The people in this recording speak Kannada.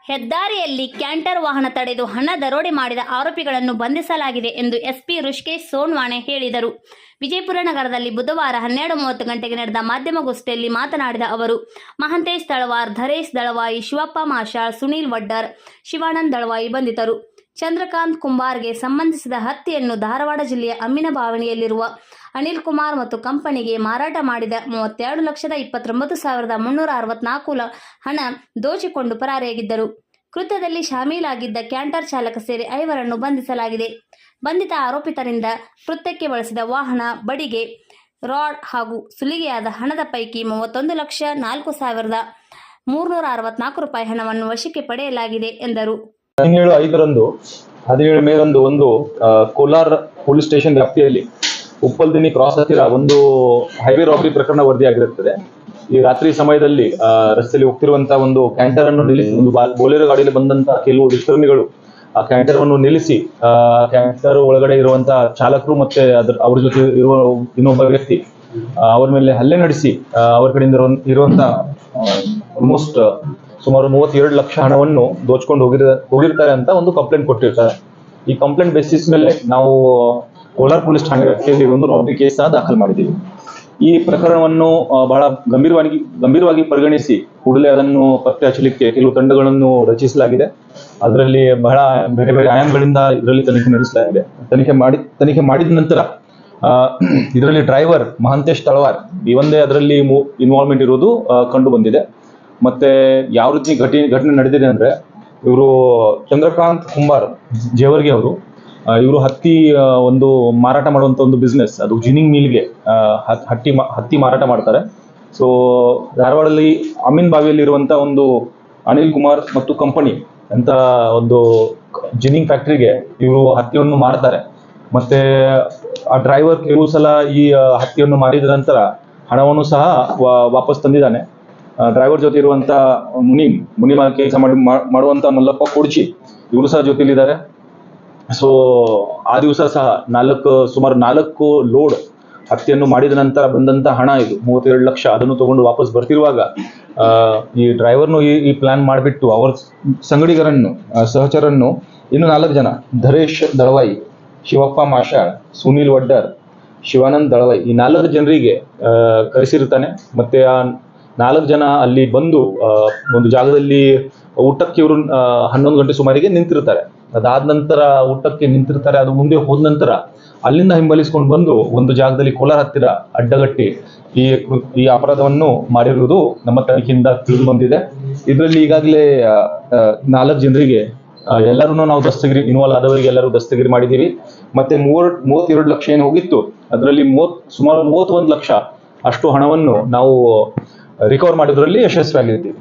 ಹೆದ್ದಾರಿಯಲ್ಲಿ ಕ್ಯಾಂಟರ್ ವಾಹನ ತಡೆದು ಹಣ ದರೋಡೆ ಮಾಡಿದ ಆರೋಪಿಗಳನ್ನು ಬಂಧಿಸಲಾಗಿದೆ ಎಂದು ಎಸ್ಪಿ ಋಷಿಕೇಶ್ ಸೋನ್ವಾಣೆ ಹೇಳಿದರು. ವಿಜಯಪುರ ನಗರದಲ್ಲಿ ಬುಧವಾರ 12:30 ಗಂಟೆಗೆ ನಡೆದ ಮಾಧ್ಯಮಗೋಷ್ಠಿಯಲ್ಲಿ ಮಾತನಾಡಿದ ಅವರು, ಮಹಾಂತೇಶ್ ತಳವಾರ್, ಧರೇಶ್ ದಳವಾಯಿ, ಶಿವಪ್ಪ ಮಾಶಾಳ್, ಸುನೀಲ್ ವಡ್ಡರ್, ಶಿವಾನಂದ್ ದಳವಾಯಿ ಬಂಧಿತರು. ಚಂದ್ರಕಾಂತ್ ಕುಂಬಾರ್ಗೆ ಸಂಬಂಧಿಸಿದ ಹತ್ತಿಯನ್ನು ಧಾರವಾಡ ಜಿಲ್ಲೆಯ ಅಮ್ಮಿನಬಾವಿಯಲ್ಲಿರುವ ಅನಿಲ್ ಕುಮಾರ್ ಮತ್ತು ಕಂಪನಿಗೆ ಮಾರಾಟ ಮಾಡಿದ 32,29,364 ಹಣ ದೋಚಿಕೊಂಡು ಪರಾರಿಯಾಗಿದ್ದರು. ಕೃತ್ಯದಲ್ಲಿ ಶಾಮೀಲಾಗಿದ್ದ ಕ್ಯಾಂಟರ್ ಚಾಲಕ ಸೇರಿ 5ರನ್ನು ಬಂಧಿಸಲಾಗಿದೆ. ಬಂಧಿತ ಆರೋಪಿತರಿಂದ ಕೃತ್ಯಕ್ಕೆ ಬಳಸಿದ ವಾಹನ, ಬಡಿಗೆ, ರಾಡ್ ಹಾಗೂ ಸುಲಿಗೆಯಾದ ಹಣದ ಪೈಕಿ 31,04,364 ರೂಪಾಯಿ ಹಣವನ್ನು ವಶಕ್ಕೆ ಪಡೆಯಲಾಗಿದೆ ಎಂದರು. 17 ಮೇರಂದು ಒಂದು ಕೋಲಾರ ಪೊಲೀಸ್ ಸ್ಟೇಷನ್ ವ್ಯಾಪ್ತಿಯಲ್ಲಿ ಉಪ್ಪಲ್ದಿನಿ ಕ್ರಾಸ್ ಹತ್ತಿರ ಒಂದು ಹೈವೇ ರಾಬರಿ ಪ್ರಕರಣ ವರದಿಯಾಗಿರುತ್ತದೆ. ಈ ರಾತ್ರಿ ಸಮಯದಲ್ಲಿ ರಸ್ತೆಯಲ್ಲಿ ಹೋಗ್ತಿರುವಂತಹ ಒಂದು ಕ್ಯಾಂಟರ್ ಅನ್ನು ನಿಲ್ಲಿಸಿ, ಒಂದು ಬೋಲೆರೋ ಗಾಡಿಯಲ್ಲಿ ಬಂದಂತಹ ಕೆಲವು ದುಷ್ಕರ್ಮಿಗಳು ಆ ಕ್ಯಾಂಟರ್ ಅನ್ನು ನಿಲ್ಲಿಸಿ ಕ್ಯಾಂಟರ್ ಒಳಗಡೆ ಇರುವಂತಹ ಚಾಲಕರು ಮತ್ತೆ ಅವ್ರ ಜೊತೆ ಇರುವ ಇನ್ನೊಬ್ಬ ವ್ಯಕ್ತಿ ಅವ್ರ ಮೇಲೆ ಹಲ್ಲೆ ನಡೆಸಿ ಅವ್ರ ಕಡೆಯಿಂದ ಇರುವಂತಹ ಆಲ್ಮೋಸ್ಟ್ ಸುಮಾರು 32 ಲಕ್ಷ ಹಣವನ್ನು ದೋಚ್ಕೊಂಡು ಹೋಗಿರ್ತಾರೆ ಅಂತ ಒಂದು ಕಂಪ್ಲೇಂಟ್ ಕೊಟ್ಟಿರ್ತಾರೆ. ಈ ಕಂಪ್ಲೇಂಟ್ ಬೇಸಿಸ್ ಮೇಲೆ ನಾವು ಕೋಲಾರ ಪೊಲೀಸ್ ಠಾಣೆ ವ್ಯಾಪ್ತಿಯಲ್ಲಿ ಒಂದು ರಾಬರಿ ಕೇಸ್ ದಾಖಲು ಮಾಡಿದ್ದೀವಿ. ಈ ಪ್ರಕರಣವನ್ನು ಬಹಳ ಗಂಭೀರವಾಗಿ ಪರಿಗಣಿಸಿ ಕೂಡಲೇ ಅದನ್ನು ಪತ್ತೆ ಹಚ್ಚಲಿಕ್ಕೆ ಕೆಲವು ತಂಡಗಳನ್ನು ರಚಿಸಲಾಗಿದೆ. ಅದರಲ್ಲಿ ಬಹಳ ಬೇರೆ ಬೇರೆ ಆಯಾಮಗಳಿಂದ ಇದರಲ್ಲಿ ತನಿಖೆ ನಡೆಸಲಾಗಿದೆ. ತನಿಖೆ ಮಾಡಿದ ನಂತರ ಇದರಲ್ಲಿ ಡ್ರೈವರ್ ಮಹಾಂತೇಶ್ ತಳವಾರ್ ಈ ಒಂದೇ ಅದರಲ್ಲಿ ಇನ್ವಾಲ್ವ್ಮೆಂಟ್ ಇರುವುದು ಕಂಡು ಬಂದಿದೆ. ಮತ್ತೆ ಯಾವ ರೀತಿ ಘಟನೆ ನಡೆದಿದೆ ಅಂದ್ರೆ, ಇವರು ಚಂದ್ರಕಾಂತ್ ಕುಂಬಾರ್ ಜೇವರ್ಗಿ ಅವರು, ಇವರು ಹತ್ತಿ ಒಂದು ಮಾರಾಟ ಮಾಡುವಂತ ಒಂದು ಬಿಸ್ನೆಸ್, ಅದು ಜಿನಿಂಗ್ ಮಿಲ್ಗೆ ಹತ್ತಿ ಮಾರಾಟ ಮಾಡ್ತಾರೆ. ಸೊ ಧಾರವಾಡದಲ್ಲಿ ಅಮೀನ್ ಬಾವಿಯಲ್ಲಿ ಇರುವಂತ ಒಂದು ಅನಿಲ್ ಕುಮಾರ್ ಮತ್ತು ಕಂಪನಿ ಅಂತ ಒಂದು ಜಿನಿಂಗ್ ಫ್ಯಾಕ್ಟ್ರಿಗೆ ಇವರು ಹತ್ತಿಯನ್ನು ಮಾರ್ತಾರೆ. ಮತ್ತೆ ಆ ಡ್ರೈವರ್ ಕೆಲವು ಸಲ ಈ ಹತ್ತಿಯನ್ನು ಮಾರಿದ ನಂತರ ಹಣವನ್ನು ಸಹ ವಾಪಸ್ ತಂದಿದ್ದಾನೆ. ಡ್ರೈವರ್ ಜೊತೆ ಇರುವಂತ ಮುನಿಮ ಕೆಲಸ ಮಾಡುವಂತ ಮಲ್ಲಪ್ಪ ಕೊಡ್ಚಿ ಇವರು ಸಹ ಜೊತೆಲಿದ್ದಾರೆ. ಸೊ ಆ ದಿವಸ ಸಹ ಸುಮಾರು 4 ಲೋಡ್ ಹತ್ತಿಯನ್ನು ಮಾಡಿದ ನಂತರ ಬಂದಂತ ಹಣ ಇದು 32 ಲಕ್ಷ, ಅದನ್ನು ತಗೊಂಡು ವಾಪಸ್ ಬರ್ತಿರುವಾಗ ಈ ಡ್ರೈವರ್ನು ಈ ಪ್ಲಾನ್ ಮಾಡಿಬಿಟ್ಟು ಅವರ ಸಂಗಡಿಗರನ್ನು ಸಹಚರನ್ನು ಇನ್ನು 4 ಜನ, ಧರೇಶ್ ದಳವಾಯಿ, ಶಿವಪ್ಪ ಮಾಶಾಳ್, ಸುನೀಲ್ ವಡ್ಡರ್, ಶಿವಾನಂದ್ ದಳವಾಯಿ, ಈ 4 ಜನರಿಗೆ ಕರೆಸಿರ್ತಾನೆ. ಮತ್ತೆ ಆ 4 ಜನ ಅಲ್ಲಿ ಬಂದು ಒಂದು ಜಾಗದಲ್ಲಿ ಊಟಕ್ಕೆ ಇವರು 11 ಗಂಟೆ ಸುಮಾರಿಗೆ ನಿಂತಿರ್ತಾರೆ. ಅದಾದ ನಂತರ ಊಟಕ್ಕೆ ನಿಂತಿರ್ತಾರೆ. ಅದು ಮುಂದೆ ಹೋದ ನಂತರ ಅಲ್ಲಿಂದ ಹಿಂಬಾಲಿಸ್ಕೊಂಡು ಬಂದು ಒಂದು ಜಾಗದಲ್ಲಿ ಕೋಲಾರ ಹತ್ತಿರ ಅಡ್ಡಗಟ್ಟಿ ಈ ಅಪರಾಧವನ್ನು ಮಾಡಿರುವುದು ನಮ್ಮ ತನಿಖೆಯಿಂದ ತಿಳಿದು ಬಂದಿದೆ. ಇದರಲ್ಲಿ ಈಗಾಗಲೇ 4 ಜನರಿಗೆ ಎಲ್ಲರೂ ನಾವು ಇನ್ವಾಲ್ವ್ ಆದವರಿಗೆ ಎಲ್ಲರೂ ದಸ್ತಗಿರಿ ಮಾಡಿದ್ದೀವಿ. ಮತ್ತೆ 32 ಲಕ್ಷ ಏನು ಹೋಗಿತ್ತು, ಅದರಲ್ಲಿ ಸುಮಾರು 31 ಲಕ್ಷ ಅಷ್ಟು ಹಣವನ್ನು ನಾವು ರಿಕವರ್ ಮಾಡೋದ್ರಲ್ಲಿ ಯಶಸ್ವಿಯಾಗಿದ್ದೀವಿ.